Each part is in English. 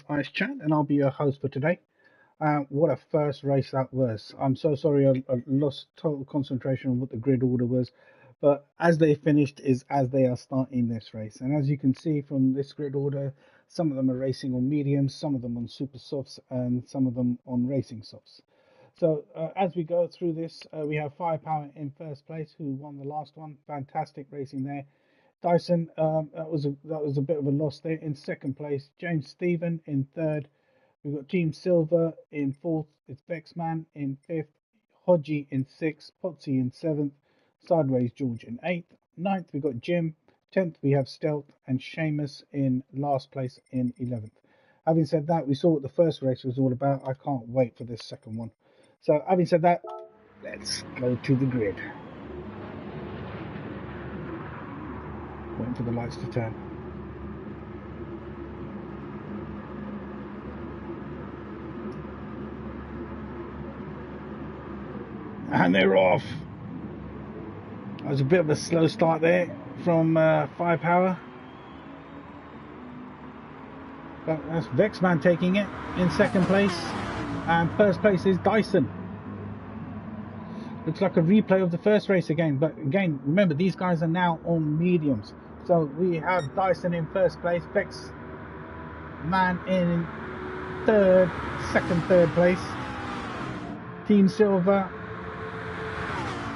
Ice Chat, and I'll be your host for today. What a first race that was. I'm so sorry I lost total concentration on what the grid order was, but as they finished is as they are starting this race. And as you can see from this grid order, some of them are racing on mediums, some of them on super softs, and some of them on racing softs. So as we go through this, we have Firepower in first place, who won the last one. Fantastic racing there. Dyson, that was a bit of a loss there. In second place, James Stephen in third. We've got Team Silver in fourth. It's Vexman in fifth. Hodgie in sixth. Potsy in seventh. Sideways George in eighth. Ninth, we've got Jim. 10th, we have Stealth. And Seamus in last place in 11th. Having said that, we saw what the first race was all about. I can't wait for this second one. So, having said that, let's go to the grid. Waiting for the lights to turn. And they're off. That was a bit of a slow start there from Firepower. But that's Vexman taking it in second place. And first place is Dyson. Looks like a replay of the first race again. But again, remember, these guys are now on mediums. So we have Dyson in first place. Vexman in third place. Team Silver.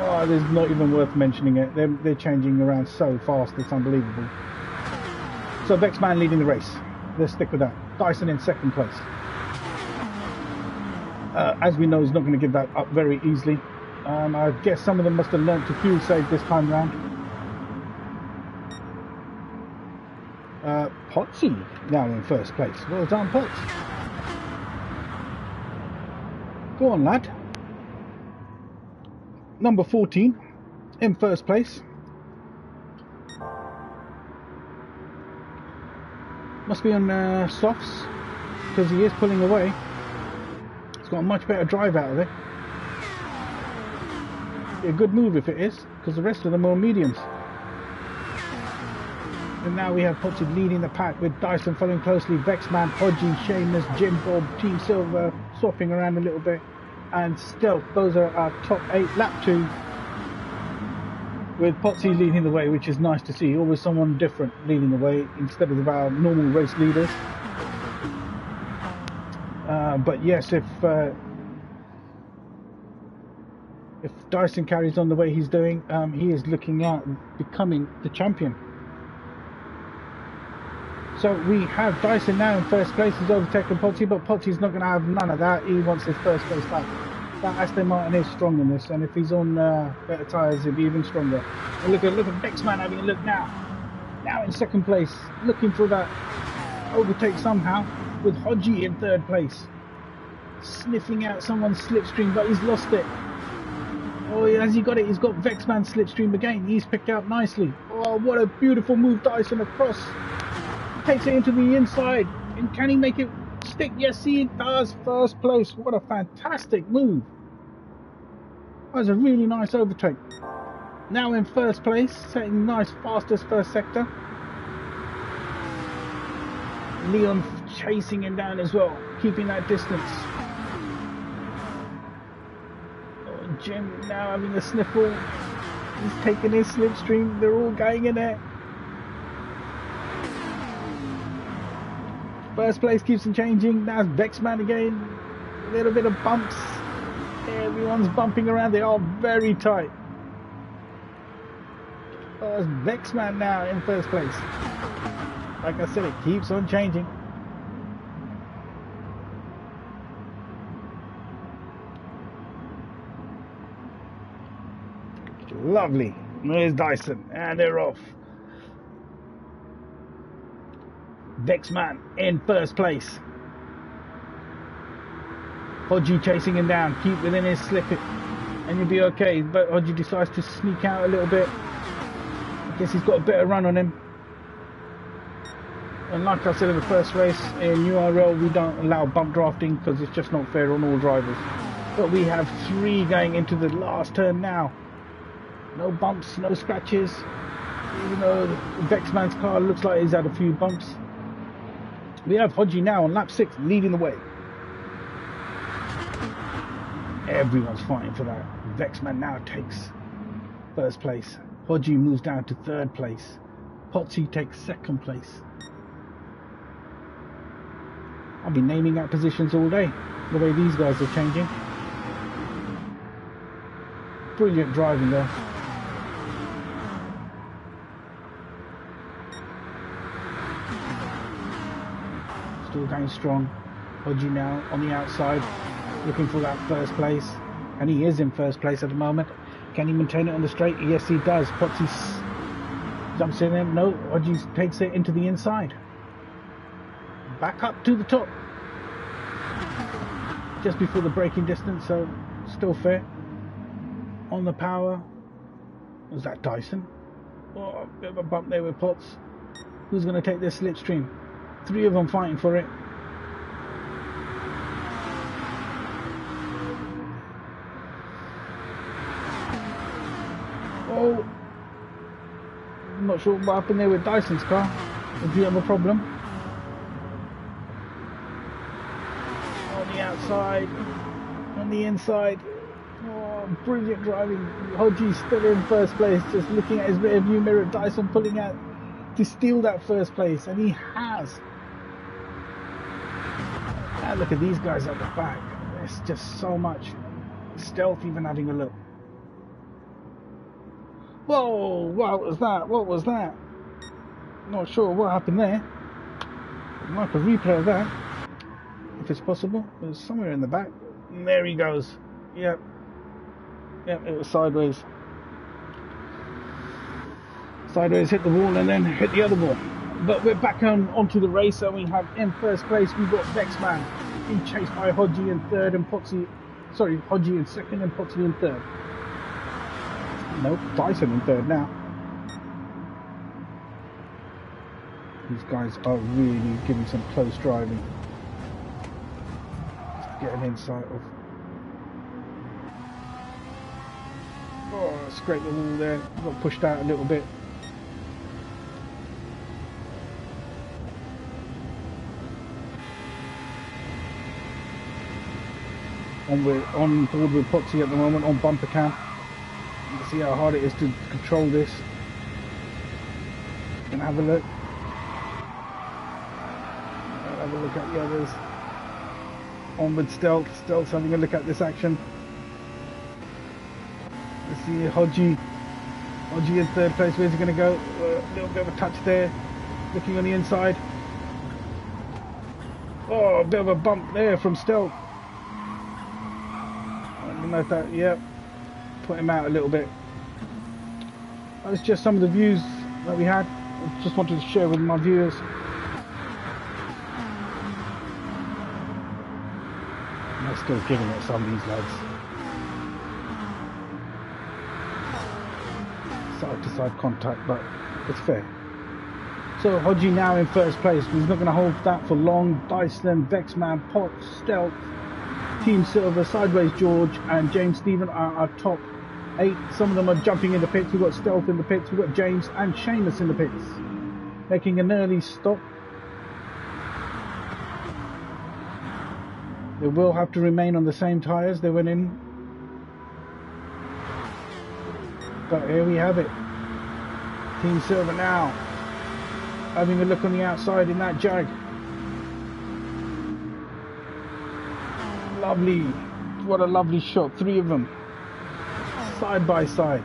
Oh, there's not even worth mentioning it. They're changing around so fast, it's unbelievable. So Vexman leading the race. Let's stick with that. Dyson in second place. As we know, he's not going to give that up very easily. I guess some of them must have learnt to fuel save this time round. Potsy now in first place. Well done, Pots. Go on, lad. Number 14 in first place. Must be on softs because he is pulling away. He's got a much better drive out of it. Be a good move if it is, because the rest of them are on mediums. And now we have Potsy leading the pack with Dyson following closely. Vexman, Hodgie, Seamus, Jim Bob, Team Silver swapping around a little bit. And Stealth, those are our top 8. Lap 2 with Potsy leading the way, which is nice to see. Always someone different leading the way instead of our normal race leaders. But yes, if Dyson carries on the way he's doing, he is looking at becoming the champion. So we have Dyson now in first place. He's overtaken Potsy, but Potsy's not going to have none of that. He wants his first place back. That Aston Martin is strong in this, and if he's on better tyres, he'll be even stronger. And look at Vexman having a look now. Now in second place, looking for that overtake somehow, with Hodgie in third place. Sniffing out someone's slipstream, but he's lost it. Oh, has he got it? He's got Vexman's slipstream again. He's picked out nicely. Oh, what a beautiful move, Dyson across. Takes it into the inside, and can he make it stick? Yes, he does. First place. What a fantastic move. That was a really nice overtake. Now in first place, setting nice fastest first sector. Leon chasing him down as well, keeping that distance. Oh, Jim now having a sniffle. He's taking his slipstream. They're all going in there. First place keeps on changing. Now it's Vexman again. A little bit of bumps. Everyone's bumping around. They are very tight. Oh, it's Vexman now in first place. Like I said, it keeps on changing. Lovely. There's Dyson. And they're off. Vexman in first place. Hodgie chasing him down. Keep within his slip and you'll be okay. But Hodgie decides to sneak out a little bit. I guess he's got a better run on him. And like I said in the first race, in URL we don't allow bump drafting because it's just not fair on all drivers. But we have 3 going into the last turn now. No bumps, no scratches. Even though Vexman's car looks like he's had a few bumps. We have Hodgie now on lap 6, leading the way. Everyone's fighting for that. Vexman now takes first place. Hodgie moves down to third place. Potsy takes second place. I'll be naming out positions all day, the way these guys are changing. Brilliant driving there. Still going strong. Hodgie now on the outside, looking for that first place. And he is in first place at the moment. Can he maintain it on the straight? Yes, he does. Potsy jumps in there. No, Hodgie takes it into the inside. Back up to the top. Just before the braking distance, so still fair. On the power. Was that Dyson? Oh, a bit of a bump there with Potts. Who's going to take this slipstream? 3 of them fighting for it. Oh, I'm not sure what happened there with Dyson's car. Did you have a problem? On the outside, on the inside. Oh, brilliant driving. Hodgie's still in first place, just looking at his rear view mirror. Dyson pulling out to steal that first place, and he has. Now look at these guys at the back. There's just so much stealth, even having a look. Whoa, what was that? What was that? Not sure what happened there. Might have a replay of that, if it's possible. It was somewhere in the back. And there he goes. Yep. Yep, it was sideways. Sideways hit the wall and then hit the other wall. But we're back onto the race, and we have in first place, we've got Vexman, being chased by Hodgie in third and Potsy, sorry, Hodgie in second and Potsy in third. Nope, Dyson in third now. These guys are really giving some close driving. Just get an insight of. Oh, scrape the wall there, got pushed out a little bit. We're on board with Potsy at the moment on bumper cam. You can see how hard it is to control this. Gonna have a look. I'll have a look at the others. On with Stealth. Stealth's having a look at this action. Let's see Hodgie. Hodgie in third place. Where's he gonna go? A little bit of a touch there. Looking on the inside. Oh, a bit of a bump there from Stealth. Like that, yep. Put him out a little bit. That was just some of the views that we had. I just wanted to share with my viewers. They're still giving it, some of these lads. Side to side contact, but it's fair. So Hodgie now in first place. He's not going to hold that for long. Dyson, Vexman, Potts, Stealth, Team Silver, Sideways George and James Stephen are our top 8. Some of them are jumping in the pits. We've got Stealth in the pits, we've got James and Seamus in the pits, making an early stop. They will have to remain on the same tyres they went in. But here we have it. Team Silver now having a look on the outside in that Jag. Lovely, what a lovely shot, 3 of them, side by side.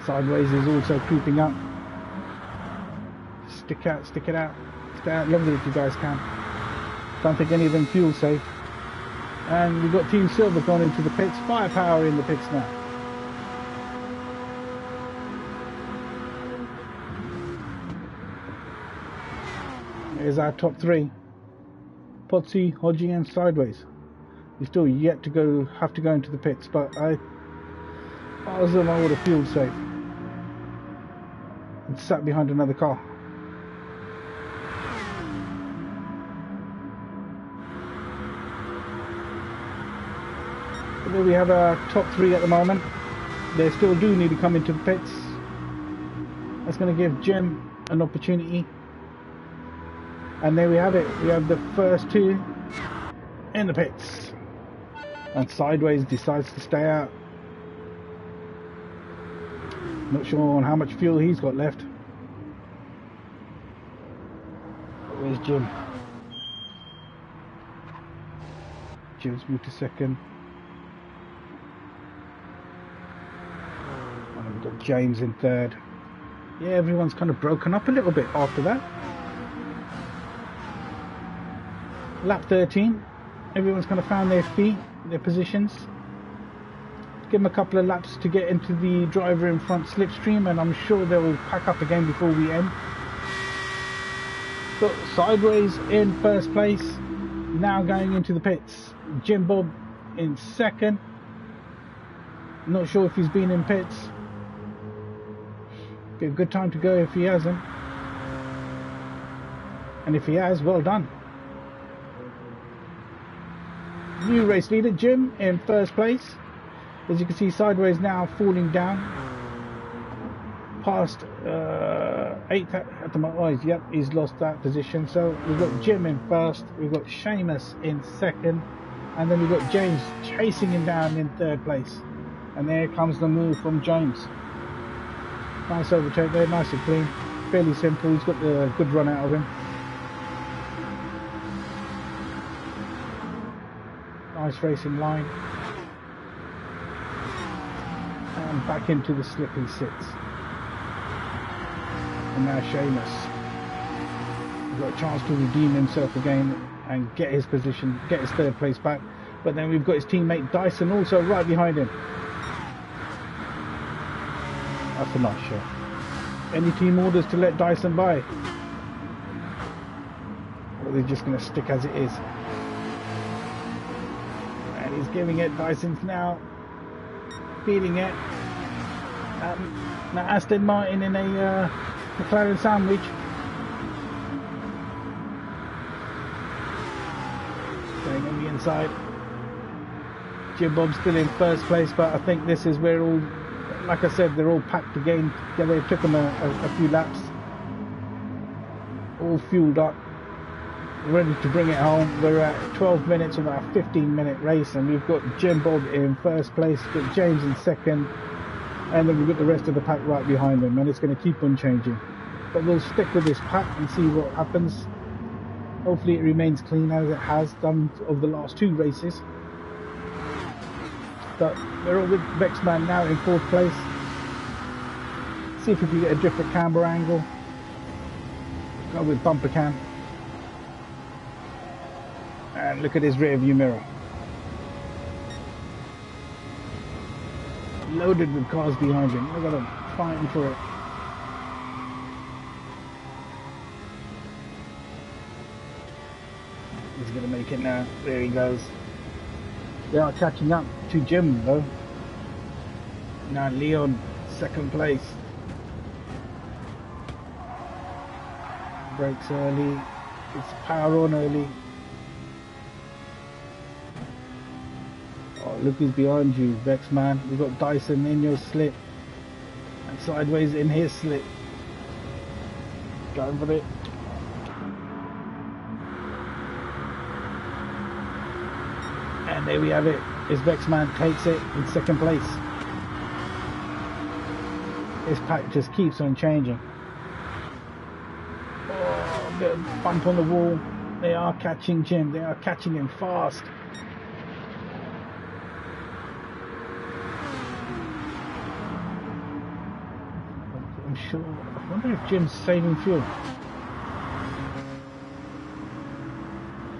Sideways is also creeping up. Stick out, stick it out, stay out longer if you guys can. Don't think any of them fuel safe. And we've got Team Silver gone into the pits, Firepower in the pits now. Here's our top 3. Potsy, Hodgie and Sideways. We still yet to have to go into the pits, but if I was them, I would have fueled safe and sat behind another car. But there we have our top 3 at the moment. They still do need to come into the pits. That's going to give Jim an opportunity And there we have it. We have the first two in the pits. And Sideways decides to stay out. Not sure on how much fuel he's got left. Where's Jim? Jim's moved to second. And we've got James in third. Yeah, everyone's kind of broken up a little bit after that. Lap 13. Everyone's kind of found their feet, their positions. Give them a couple of laps to get into the driver in front slipstream, and I'm sure they'll pack up again before we end. Got Sideways in first place, now going into the pits. Jim Bob in second. Not sure if he's been in pits. Be a good time to go if he hasn't. And if he has, well done. New race leader, Jim, in first place. As you can see, Sideways now falling down. Past 8th at the moment. Yep, he's lost that position. So we've got Jim in first. We've got Seamus in second. And then we've got James chasing him down in third place. And there comes the move from James. Nice overtake there, nice and clean. Fairly simple. He's got the good run out of him. Nice racing line. And back into the slip he sits. And now Seamus. He's got a chance to redeem himself again and get his position, get his third place back. But then we've got his teammate Dyson also right behind him. That's a nice shot. Any team orders to let Dyson by? Or are they just going to stick as it is? And he's giving it. Dyson's now feeling it. Now Aston Martin in a McLaren sandwich. Going on the inside. Jim Bob's still in first place, but I think this is where all, like I said, they're all packed again. Yeah, they took them a few laps. All fueled up, ready to bring it home. We're at 12 minutes of our 15-minute race, and we've got Jim Bob in first place, got James in second, and then we've got the rest of the pack right behind them, and it's going to keep on changing. But we'll stick with this pack and see what happens. Hopefully it remains clean as it has done over the last two races. But we're all with Vexman now in fourth place. See if we can get a different camber angle. Go with bumper cam. And look at his rear view mirror. Loaded with cars behind him. Look at him fighting for it. He's going to make it now. There he goes. They are catching up to Jim though. Now Leon, second place. Brakes early. It's power on early. Oh, look who's behind you, Vexman. We've got Dyson in your slip. And Sideways in his slip. Going for it. And there we have it. His Vexman takes it in second place. This pack just keeps on changing. Oh, a bit of bump on the wall. They are catching Jim. They are catching him fast. I'm sure. I wonder if Jim's saving fuel.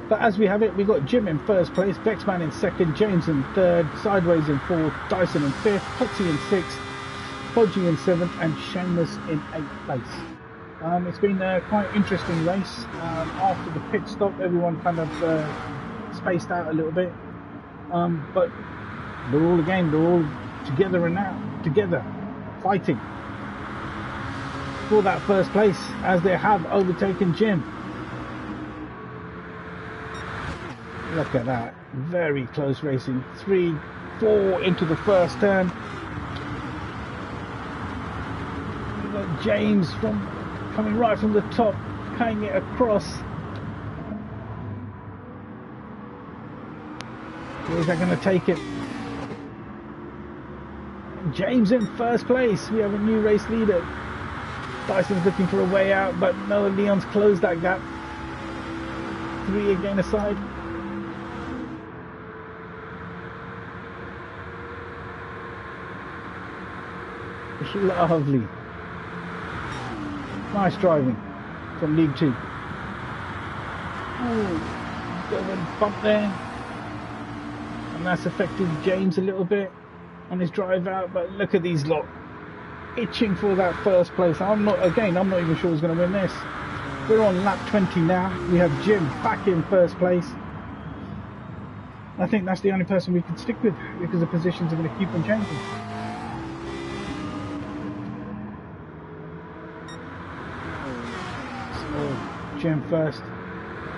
But as we have it, we got Jim in first place, Vexman in second, James in third, Sideways in fourth, Dyson in fifth, Potsy in sixth, Podgy in seventh, and Seamus in eighth place. It's been a quite interesting race. After the pit stop, everyone kind of spaced out a little bit. But they're all together and now, together, fighting for that first place as they have overtaken Jim. Look at that, very close racing. 3, 4 into the first turn. We've got James coming right from the top, cutting it across. Where's that going to take it? James in first place. We have a new race leader. Dyson's looking for a way out, but no, Leon's closed that gap. 3 again aside. Lovely. Nice driving from League 2. Oh, bit of a bump there. And that's affected James a little bit on his drive out, but look at these lot itching for that first place. I'm not even sure who's going to win this. We're on lap 20 now. We have Jim back in first place. I think that's the only person we can stick with because the positions are going to keep on changing. So Jim first,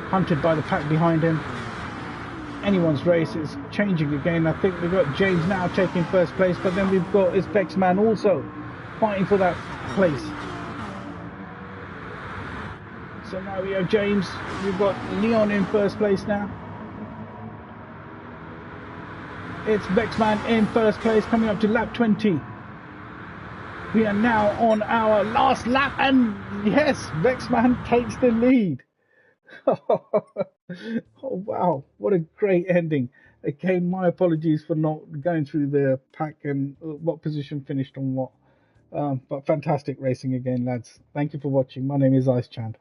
hunted by the pack behind him. Anyone's race is changing again. I think we've got James now taking first place, but then we've got Becksman also fighting for that place. So now we have James, we've got Leon in first place now. It's Becksman in first place, coming up to lap 20. We are now on our last lap, and yes, Becksman takes the lead. Oh wow, what a great ending. Again, my apologies for not going through the pack and what position finished on what. But fantastic racing again, lads. Thank you for watching. My name is Ice Chand.